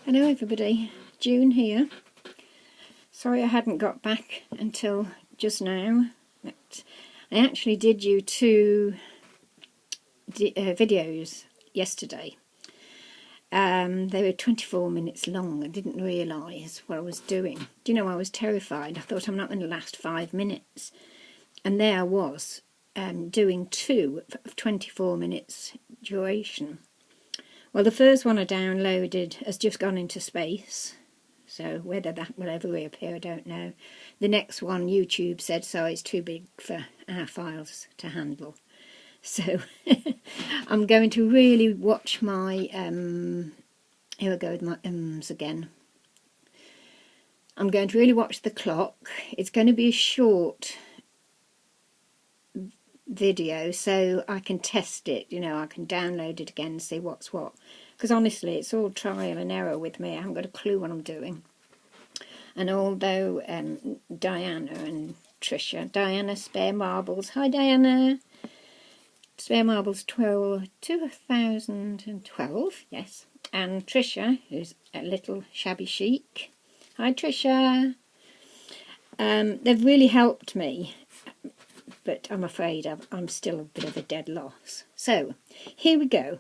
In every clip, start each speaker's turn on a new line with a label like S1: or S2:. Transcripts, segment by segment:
S1: Hello everybody, June here. Sorry I hadn't got back until just now. But I actually did you two videos yesterday. They were 24 minutes long. I didn't realise what I was doing. Do you know, I was terrified. I thought I'm not going to last 5 minutes. And there I was, doing two of 24 minutes duration. Well, the first one I downloaded has just gone into space, so whether that will ever reappear, I don't know. The next one, YouTube said, so it's too big for our files to handle. So I'm going to really watch my, here I go with my ums again. I'm going to really watch the clock. It's going to be a short video so I can test it, you know, I can download it again and see what's what, because honestly it's all trial and error with me. I haven't got a clue what I'm doing. And although Diana and Trisha, Diana Spare Marbles, hi Diana, Spare Marbles 2012, yes, and Trisha, who's a little shabby chic, hi Trisha, they've really helped me. But I'm afraid I'm still a bit of a dead loss. So, here we go.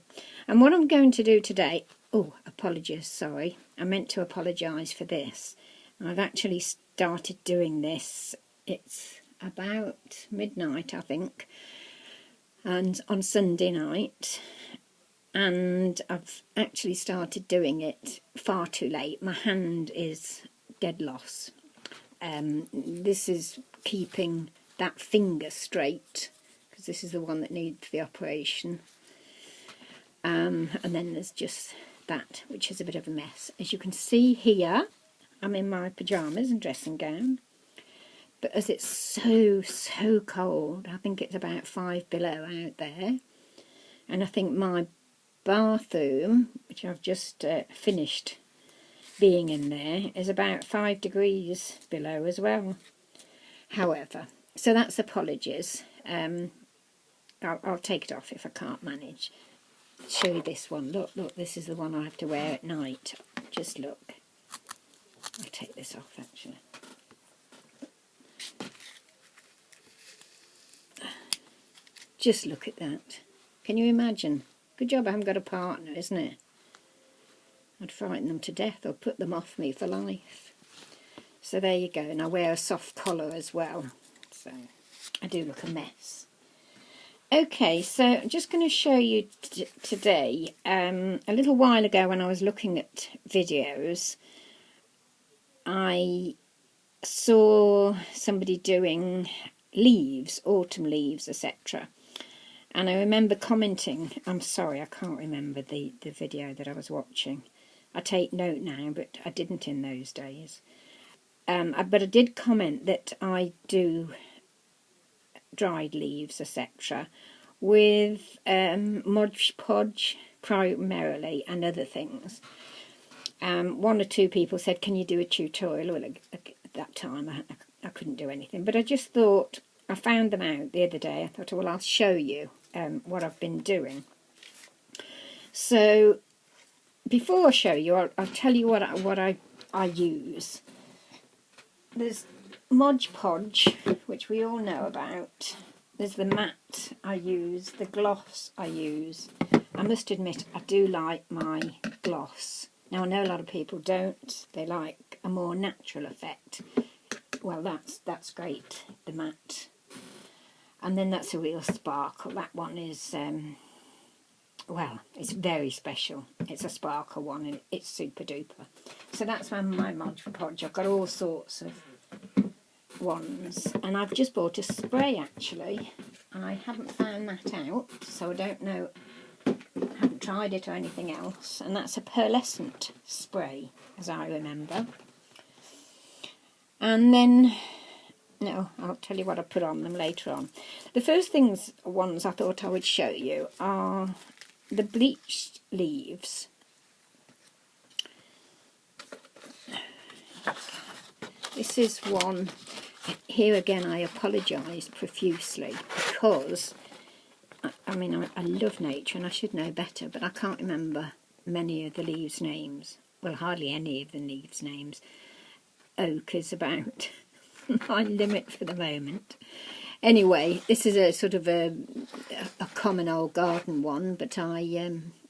S1: And what I'm going to do today... Oh, apologies, sorry. I meant to apologise for this. I've actually started doing this. It's about midnight, I think. And on Sunday night. And I've actually started doing it far too late. My hand is dead loss. This is keeping that finger straight, because this is the one that needs the operation, and then there's just that, which is a bit of a mess. As you can see here, I'm in my pyjamas and dressing gown, but as it's so cold, I think it's about 5 below out there, and I think my bathroom, which I've just finished being in there, is about 5 degrees below as well. However, so that's apologies. I'll take it off if I can't manage. Show you this one. Look, this is the one I have to wear at night. Just look. I'll take this off actually. Just look at that. Can you imagine? Good job I haven't got a partner, isn't it? I'd frighten them to death or put them off me for life. So there you go. And I wear a soft collar as well. So I do look a mess. Okay, so I'm just going to show you today, a little while ago when I was looking at videos, I saw somebody doing leaves, autumn leaves, etc. And I remember commenting, I'm sorry, I can't remember the video that I was watching. I take note now, but I didn't in those days. But I did comment that I do dried leaves, etc. with Mod Podge primarily and other things. One or two people said, can you do a tutorial? Well, at that time I couldn't do anything, but I just thought, I found them out the other day. I thought, well, I'll show you what I've been doing. So before I show you, I'll tell you what I use. There's Mod Podge, which we all know about. There's the matte I use, the gloss I use. I must admit, I do like my gloss. Now, I know a lot of people don't. They like a more natural effect. Well, that's great, the matte. And then that's a real sparkle. That one is, well, it's very special. It's a sparkle one and it's super duper. So that's my Mod Podge. I've got all sorts of ones, and I've just bought a spray actually. I haven't found that out, so I don't know, haven't tried it or anything else, and that's a pearlescent spray as I remember. And then, no, I'll tell you what I put on them later on. The first ones I thought I would show you are the bleached leaves. This is one. Here again I apologise profusely because I mean I love nature and I should know better, but I can't remember many of the leaves' names. well, hardly any of the leaves names. Oak is about my limit for the moment. Anyway, this is a sort of a common old garden one, but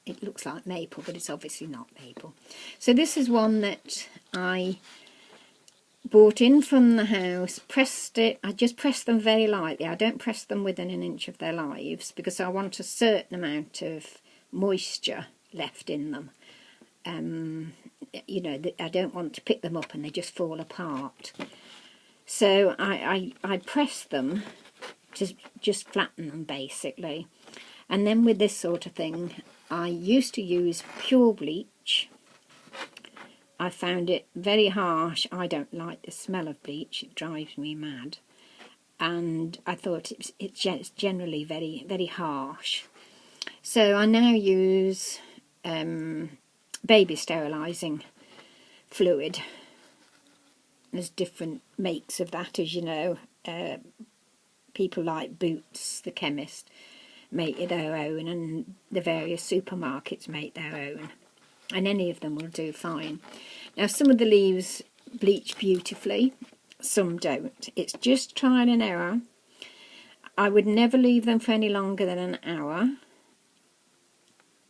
S1: it looks like maple, but it's obviously not maple. So this is one that I brought in from the house, pressed it. I just press them very lightly. I don't press them within an inch of their lives because I want a certain amount of moisture left in them. You know, I don't want to pick them up and they just fall apart. So I press them, just flatten them basically. And then with this sort of thing, I used to use pure bleach. I found it very harsh. I don't like the smell of bleach. It drives me mad. And I thought it's generally very, very harsh. So I now use baby sterilising fluid. There's different makes of that, as you know. People like Boots, the chemist, make their own, and the various supermarkets make their own. And any of them will do fine. Now, some of the leaves bleach beautifully, some don't. It's just trial and error. I would never leave them for any longer than an hour.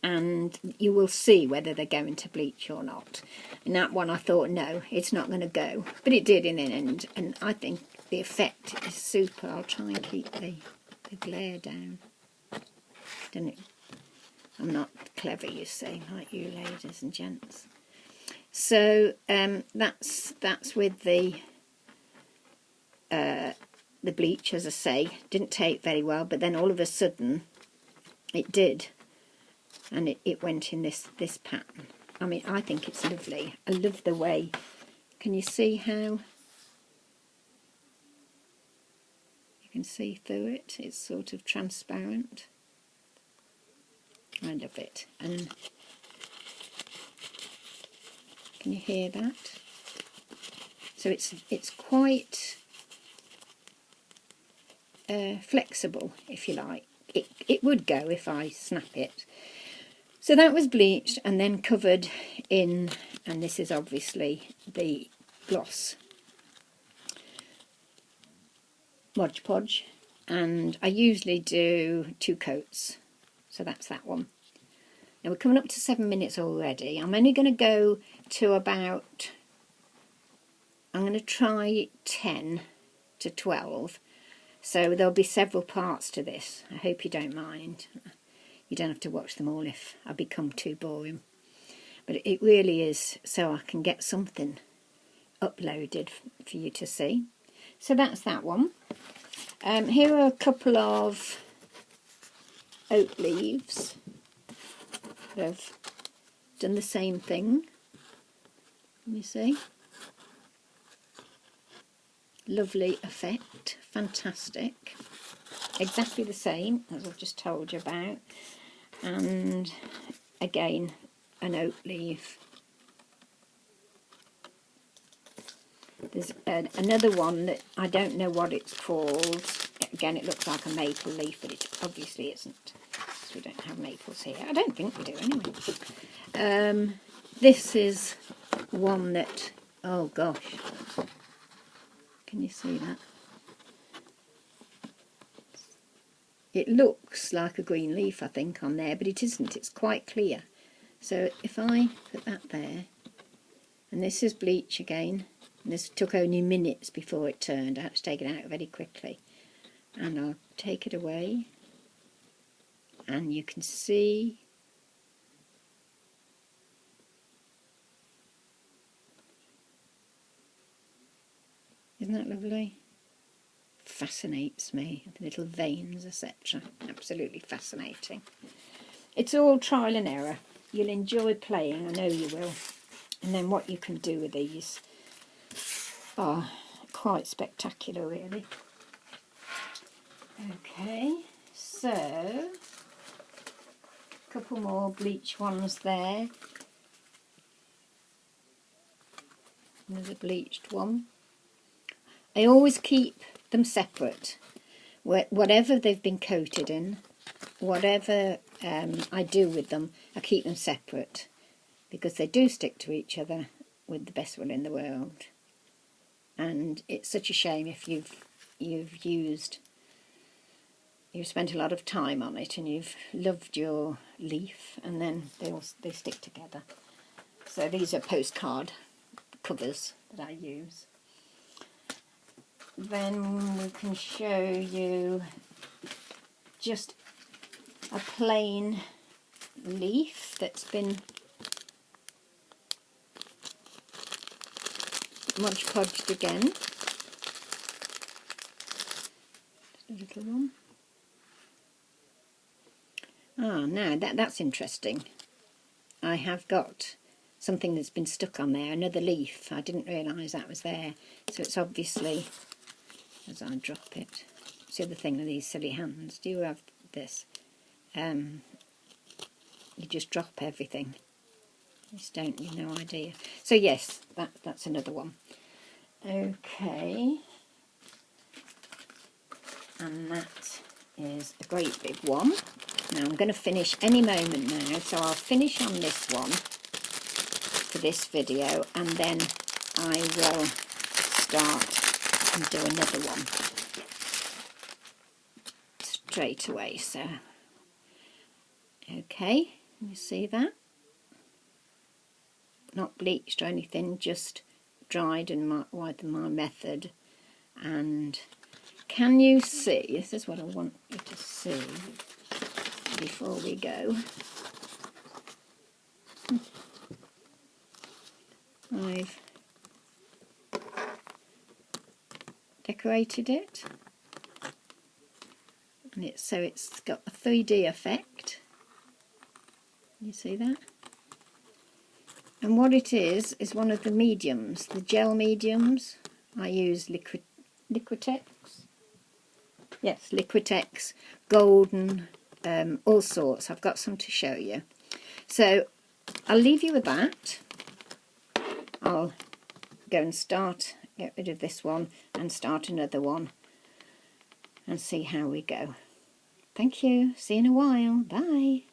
S1: And you will see whether they're going to bleach or not. And that one I thought, no, it's not going to go. But it did in the end, and I think the effect is super. I'll try and keep the glare down. Don't it? I'm not clever, you see, like you ladies and gents. So that's with the bleach, as I say. Didn't take very well, but then all of a sudden it did. And it went in this pattern. I mean, I think it's lovely. I love the way. Can you see how you can see through it? It's sort of transparent. I love it. And can you hear that? So it's quite flexible, if you like. It would go if I snap it. So that was bleached and then covered in, and this is obviously the gloss Mod Podge, and I usually do 2 coats, so that's that one. Now we're coming up to 7 minutes already. I'm only going to go to about, I'm going to try 10 to 12, so there'll be several parts to this. I hope you don't mind. You don't have to watch them all if I become too boring. But it really is so I can get something uploaded for you to see. So that's that one. Here are a couple of oak leaves that have done the same thing. Let me see. Lovely effect. Fantastic. Exactly the same as I've just told you about. And again, an oak leaf. There's another one that I don't know what it's called. Again, it looks like a maple leaf, but it obviously isn't, because we don't have maples here. I don't think we do anyway. This is one that, oh gosh, can you see that? It looks like a green leaf, I think, on there, but it isn't. It's quite clear. So if I put that there, and this is bleach again, and this took only minutes before it turned. I had to take it out very quickly. And I'll take it away, and you can see isn't that lovely? Fascinates me, the little veins, etc. Absolutely fascinating. It's all trial and error. You'll enjoy playing, I know you will. And then what you can do with these are quite spectacular, really. Okay, so a couple more bleach ones there. Another bleached one. I always keep them separate. Whatever they've been coated in, whatever I do with them, I keep them separate. because they do stick to each other with the best will in the world. And it's such a shame if you've spent a lot of time on it and you've loved your leaf, and then they stick together. So these are postcard covers that I use. Then we can show you just a plain leaf that's been Mod Podged again. Just a little one. Ah, now that's interesting. I have got something that's been stuck on there, another leaf. I didn't realise that was there. So it's obviously, as I drop it, it's the other thing with these silly hands. Do you have this? You just drop everything. You just don't, you've no idea. So yes, that's another one. Okay. And that is a great big one. Now I'm going to finish any moment now, so I'll finish on this one for this video, and then I will start and do another one straight away. So, okay, you see that? Not bleached or anything, just dried and with my method. And can you see, this is what I want you to see before we go. I've decorated it, and it's got a 3D effect. You see that? And what it is one of the mediums, the gel mediums. I use Liquitex. Yes, Liquitex, golden, all sorts. I've got some to show you. So I'll leave you with that. I'll go and get rid of this one and start another one and see how we go. Thank you. See you in a while. Bye.